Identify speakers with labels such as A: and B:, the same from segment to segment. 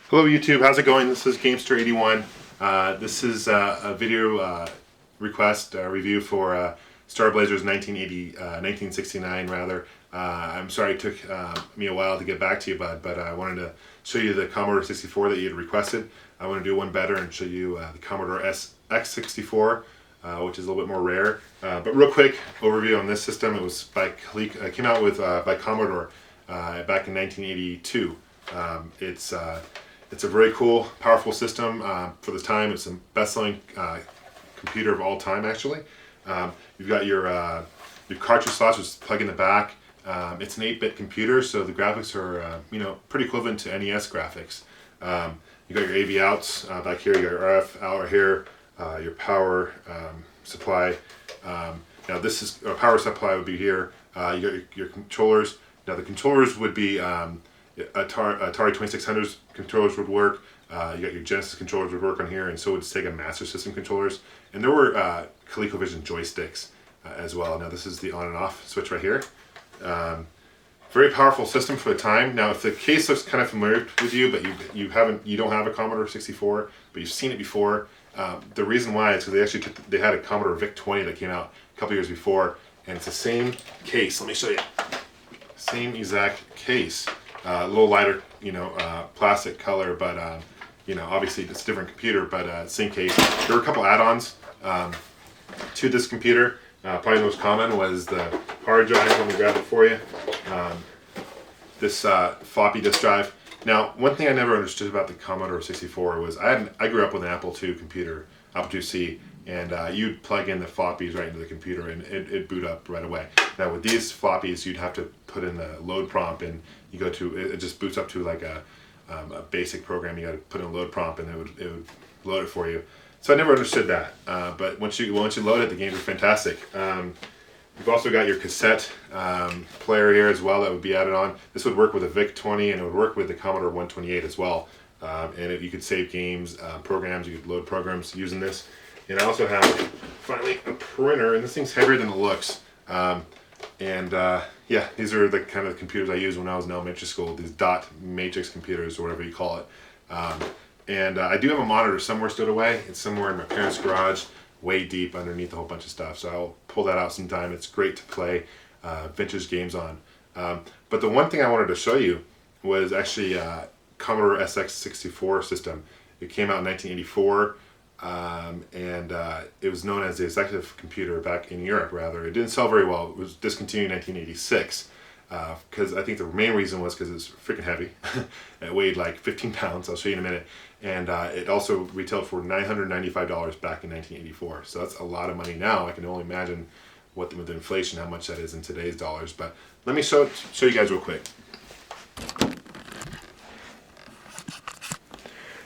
A: Hello YouTube, how's it going? This is Gamester81. This is a video request review for Star Blazers 1969 rather. I'm sorry it took me a while to get back to you, bud, but I wanted to show you the Commodore 64 that you had requested. I want to do one better and show you the Commodore SX64, which is a little bit more rare. But real quick overview on this system. It was by came out with by Commodore back in 1982. It's a very cool, powerful system for the time. It's the best-selling computer of all time, actually. You've got your cartridge slots, which plug in the back. It's an 8-bit computer, so the graphics are pretty equivalent to NES graphics. You got your AV outs back here. You got your RF out right here. Your power supply. Now this is power supply would be here. You got your controllers. Now the controllers would be Atari 2600's controllers would work. You got your Genesis controllers would work on here, and so would Sega Master System controllers. And there were ColecoVision joysticks as well. Now this is the on and off switch right here. Very powerful system for the time. Now if the case looks kind of familiar with you, but you don't have a Commodore 64, but you've seen it before. The reason why is because they had a Commodore VIC-20 that came out a couple years before, and it's the same case. Let me show you. Same exact case. A little lighter, plastic color, but obviously it's a different computer, but same case. There were a couple add-ons to this computer. Probably the most common was the hard drive. Let me grab it for you. This floppy disk drive. Now, one thing I never understood about the Commodore 64 was I grew up with an Apple II computer, Apple IIc, and you'd plug in the floppies right into the computer and it'd boot up right away. Now with these floppies, you'd have to put in the load prompt, and you go to it just boots up to like a basic program. You got to put in a load prompt, and it would load it for you. So I never understood that. But once you load it, the games are fantastic. You've also got your cassette player here as well that would be added on. This would work with a VIC-20, and it would work with the Commodore 128 as well. You could save games, programs. You could load programs using this. And I also have, finally, a printer, and this thing's heavier than it looks. Yeah, these are the kind of computers I used when I was in elementary school, these dot matrix computers, or whatever you call it. I do have a monitor somewhere stowed away. It's somewhere in my parents' garage, way deep underneath a whole bunch of stuff. So I'll pull that out sometime. It's great to play vintage games on. But the one thing I wanted to show you was actually Commodore SX64 system. It came out in 1984. It was known as the executive computer back in Europe, rather. It didn't sell very well. It was discontinued in 1986 because I think the main reason was because it's freaking heavy. It weighed like 15 pounds, I'll show you in a minute. And it also retailed for $995 back in 1984. So that's a lot of money now. I can only imagine with inflation how much that is in today's dollars. But let me show you guys real quick.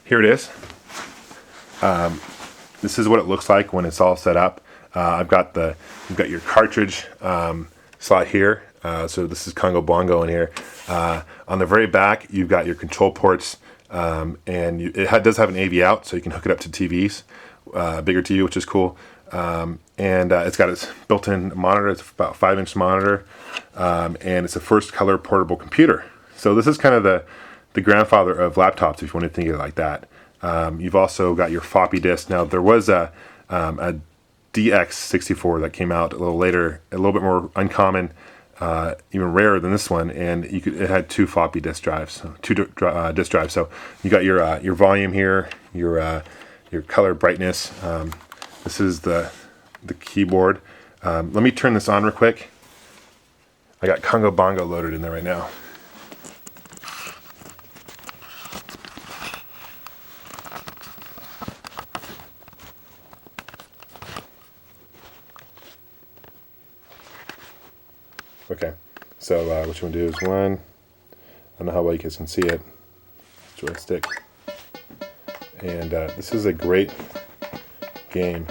A: Here it is. This is what it looks like when it's all set up. You've got your cartridge slot here. So this is Congo Bongo in here. On the very back, you've got your control ports, it does have an AV out, so you can hook it up to TVs, bigger TV, which is cool. It's got its built-in monitor. It's about 5-inch monitor, and it's a first color portable computer. So this is kind of the grandfather of laptops, if you want to think of it like that. You've also got your floppy disk. Now there was a DX64 that came out a little later, a little bit more uncommon, even rarer than this one, and it had 2 floppy disk drives, disk drives. So you got your volume here, your color brightness. This is the keyboard. Let me turn this on real quick. I got Congo Bongo loaded in there right now. Okay, so what you want to do is I don't know how well you guys can see it, joystick, and this is a great game.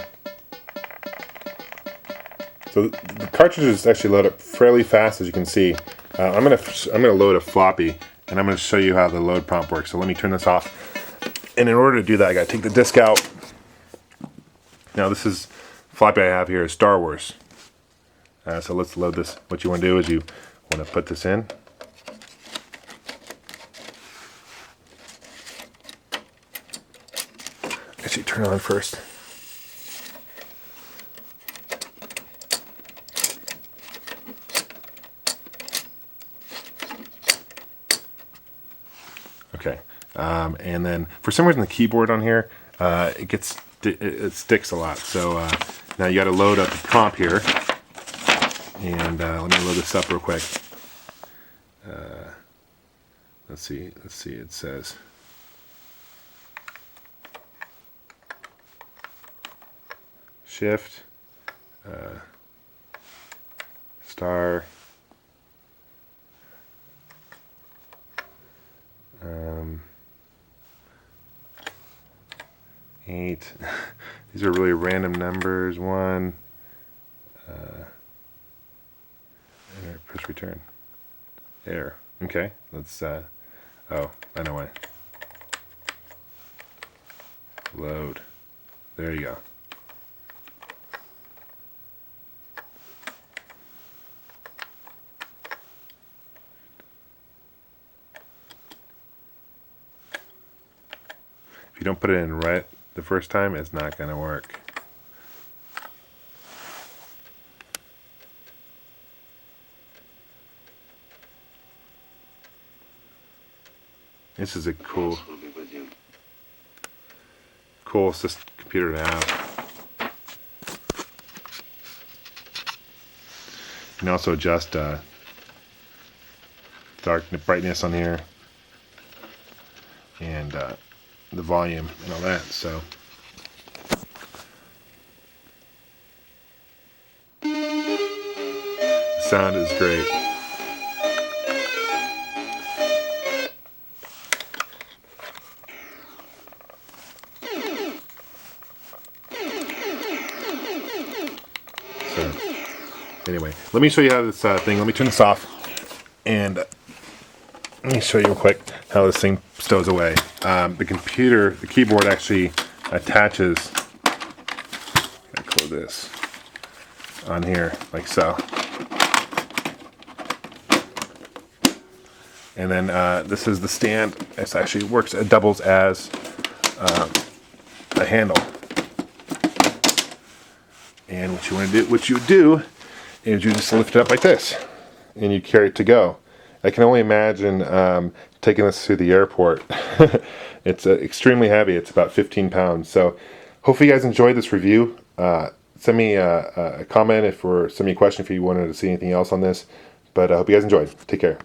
A: So the cartridges actually load up fairly fast, as you can see. I'm gonna load a floppy, and I'm gonna show you how the load prompt works. So let me turn this off, and in order to do that, I gotta take the disc out. Now this is floppy I have here is Star Wars. So let's load this. What you want to do is you want to put this in. Actually, turn it on first. Okay, and then for some reason the keyboard on here it sticks a lot. So now you got to load up the prompt here, and let me load this up real quick. Let's see. It says Shift Star. 8. These are really random numbers. 1. And push return. Error. Okay. Let's. Oh, I know why. Load. There you go. If you don't put it in right the first time, it's not going to work. This is a cool computer to have. You can also adjust brightness on here, and the volume and all that. So the sound is great. So anyway, let me show you how this thing. Let me turn this off, and let me show you real quick how this thing stows away. The keyboard actually attaches. I close this on here like so, and then this is the stand. This actually works. It doubles as a handle. And what you would do, is you just lift it up like this, and you carry it to go. I can only imagine taking this to the airport. It's extremely heavy. It's about 15 pounds. So hopefully you guys enjoyed this review. Send me a comment send me a question if you wanted to see anything else on this. But I hope you guys enjoyed. Take care.